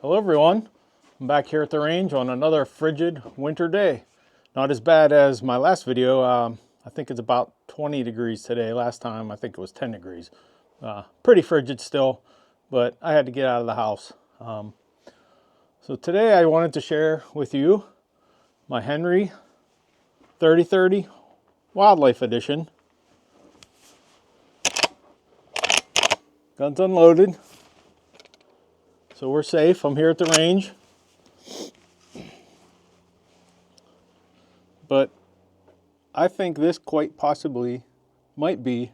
Hello everyone, I'm back here at the range on another frigid winter day. Not as bad as my last video. I think it's about 20 degrees today. Last time I think it was 10 degrees. Pretty frigid still, but I had to get out of the house. So today I wanted to share with you my Henry 3030 Wildlife Edition. Guns unloaded, so we're safe. I'm here at the range. But I think this quite possibly might be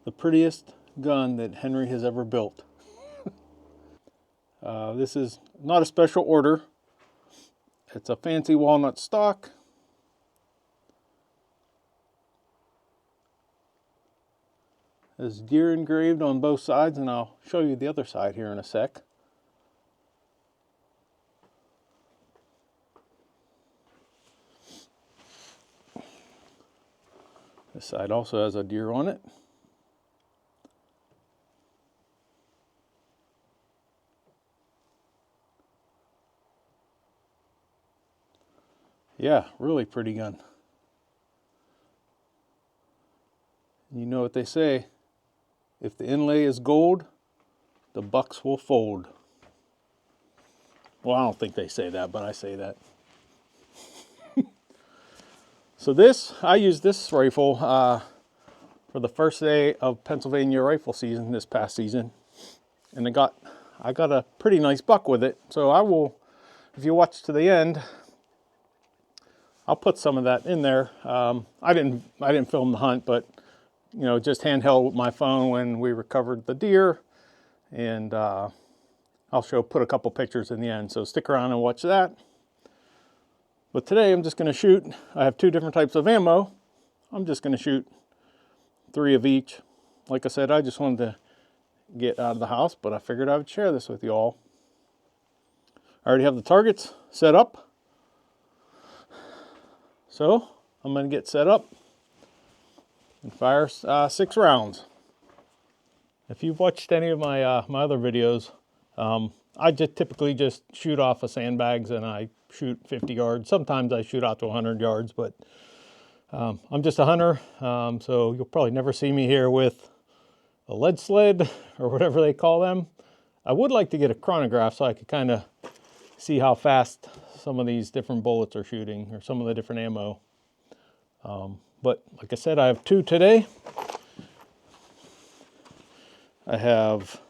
the prettiest gun that Henry has ever built. This is not a special order. It's a fancy walnut stock. There's deer engraved on both sides, and I'll show you the other side here in a sec. This side also has a deer on it. Yeah, really pretty gun. You know what they say, if the inlay is gold, the bucks will fold. Well, I don't think they say that, but I say that. So I used this rifle for the first day of Pennsylvania rifle season this past season. And I got a pretty nice buck with it. So I will, if you watch to the end, I'll put some of that in there. I didn't film the hunt, but you know, just handheld with my phone when we recovered the deer, and I'll put a couple pictures in the end. So stick around and watch that. But today I'm just going to shoot. I have 2 different types of ammo. I'm just going to shoot 3 of each. Like I said, I just wanted to get out of the house, but I figured I would share this with you all. I already have the targets set up. So I'm going to get set up and fire 6 rounds. If you've watched any of my my other videos, I just typically just shoot off of sandbags and I shoot 50 yards. Sometimes I shoot out to 100 yards, but I'm just a hunter, so you'll probably never see me here with a lead sled or whatever they call them. I would like to get a chronograph so I could kind of see how fast some of these different bullets are shooting, or some of the different ammo. But like I said, I have 2 today. I have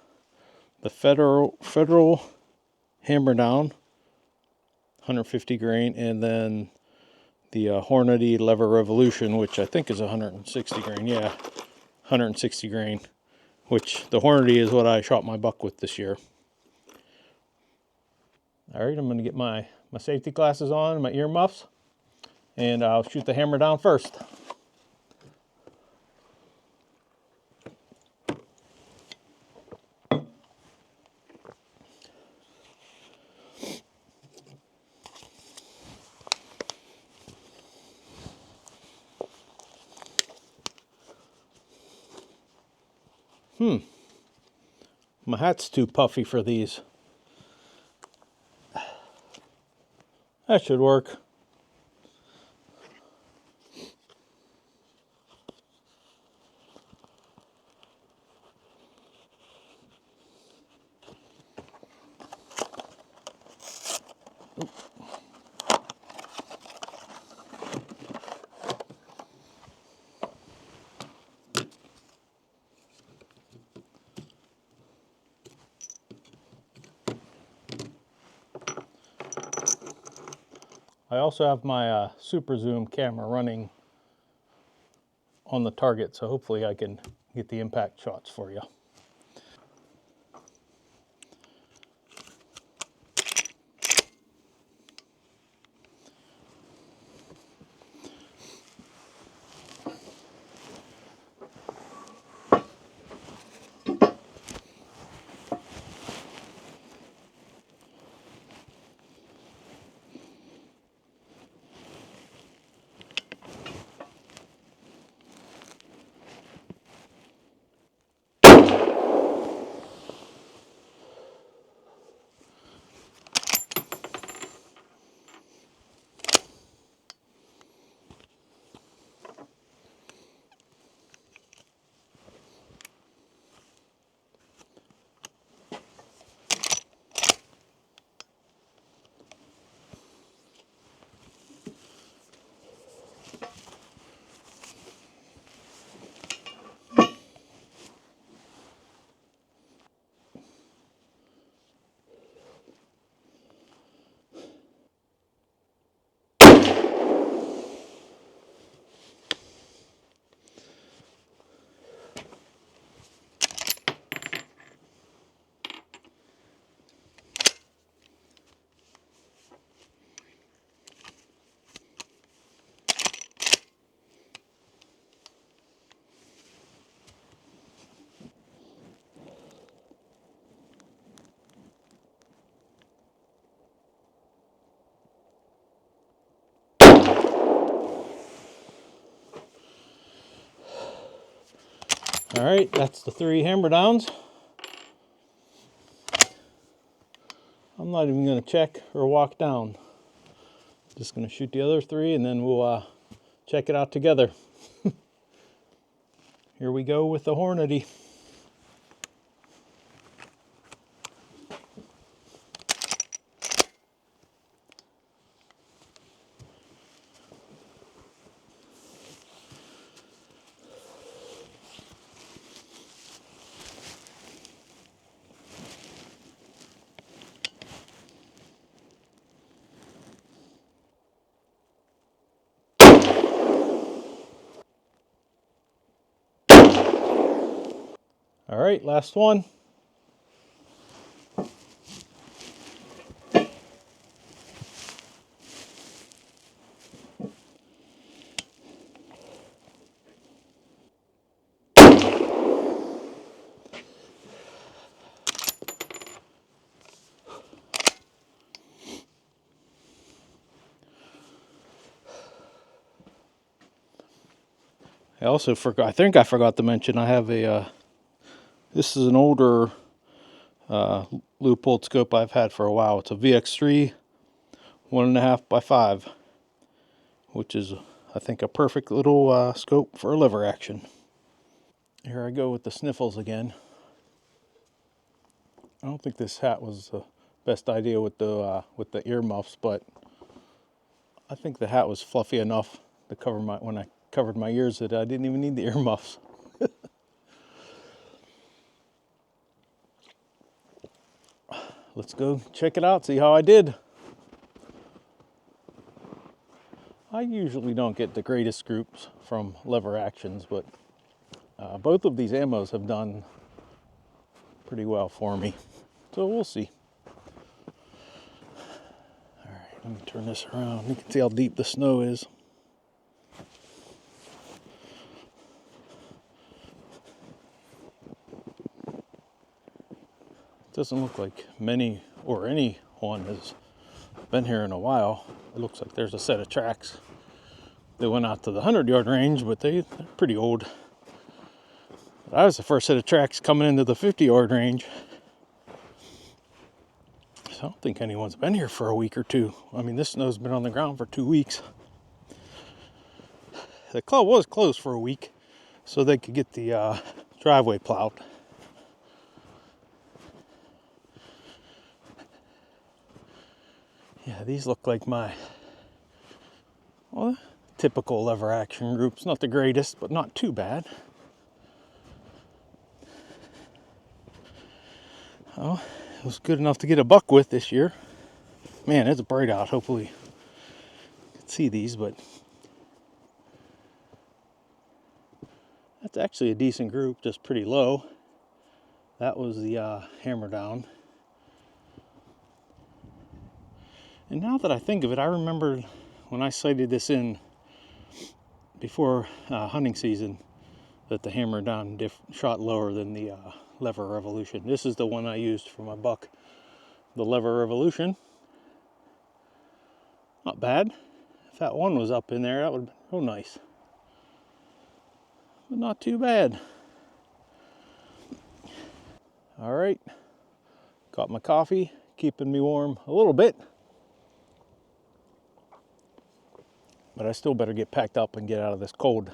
the Federal Hammer Down, 150 grain, and then the Hornady Leverevolution, which I think is 160 grain. Yeah, 160 grain, which the Hornady is what I shot my buck with this year. All right, I'm going to get my safety glasses on, my earmuffs, and I'll shoot the hammer down first. My hat's too puffy for these. That should work. I also have my super zoom camera running on the target, so hopefully I can get the impact shots for you. All right, that's the 3 hammer downs. I'm not even going to check or walk down. Just going to shoot the other 3 and then we'll check it out together. Here we go with the Hornady. All right, last one. I also forgot, I think I forgot to mention, I have a, this is an older Leupold scope I've had for a while. It's a VX-III 1.5 by 5, which is, I think, a perfect little scope for lever action. Here I go with the sniffles again. I don't think this hat was the best idea with the earmuffs, but I think the hat was fluffy enough to cover my, when I covered my ears, that I didn't even need the earmuffs. Let's go check it out, see how I did. I usually don't get the greatest groups from lever actions, but both of these ammos have done pretty well for me. So we'll see. All right, let me turn this around. You can see how deep the snow is. Doesn't look like many or anyone has been here in a while. It looks like there's a set of tracks that went out to the 100-yard range, but they're pretty old. That was the first set of tracks coming into the 50-yard range. So I don't think anyone's been here for a week or two. I mean, this snow's been on the ground for 2 weeks. The club was closed for a week so they could get the driveway plowed. Yeah, these look like my, well, typical lever action groups. Not the greatest, but not too bad. Oh, it was good enough to get a buck with this year. Man, it's bright out. Hopefully you can see these, but that's actually a decent group, just pretty low. That was the hammer down. And now that I think of it, I remember when I sighted this in before hunting season, that the hammer down shot lower than the Leverevolution. This is the one I used for my buck, the Leverevolution. Not bad. If that one was up in there, that would have been real nice. But not too bad. All right, got my coffee, keeping me warm a little bit. But I still better get packed up and get out of this cold.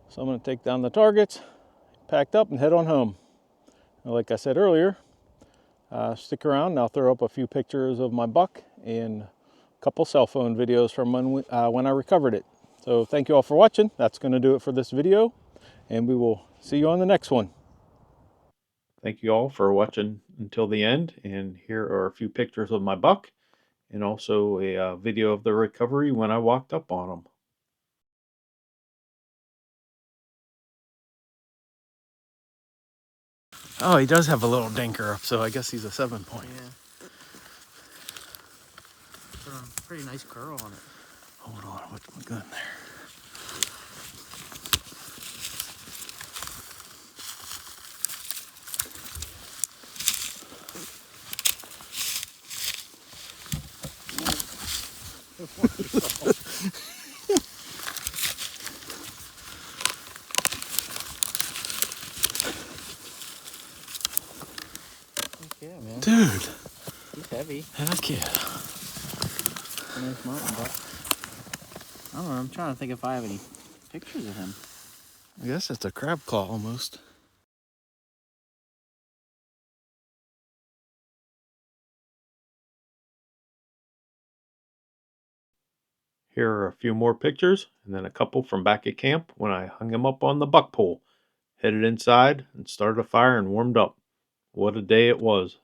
So I'm going to take down the targets, packed up, and head on home. And like I said earlier, stick around and I'll throw up a few pictures of my buck and a couple cell phone videos from when I recovered it. So thank you all for watching. That's going to do it for this video, and we will see you on the next one. Thank you all for watching until the end, and here are a few pictures of my buck and also a video of the recovery when I walked up on him. Oh, he does have a little dinker up, so I guess he's a 7-point. Yeah. Put a pretty nice curl on it. Hold on, what's my gun there? Yeah, man. Dude, He's heavy. heck yeah. A nice mountain buck. I don't know. I'm trying to think if I have any pictures of him. I guess it's a crab claw almost. Here are a few more pictures, and then a couple from back at camp when I hung him up on the buck pole, headed inside, and started a fire and warmed up. What a day it was.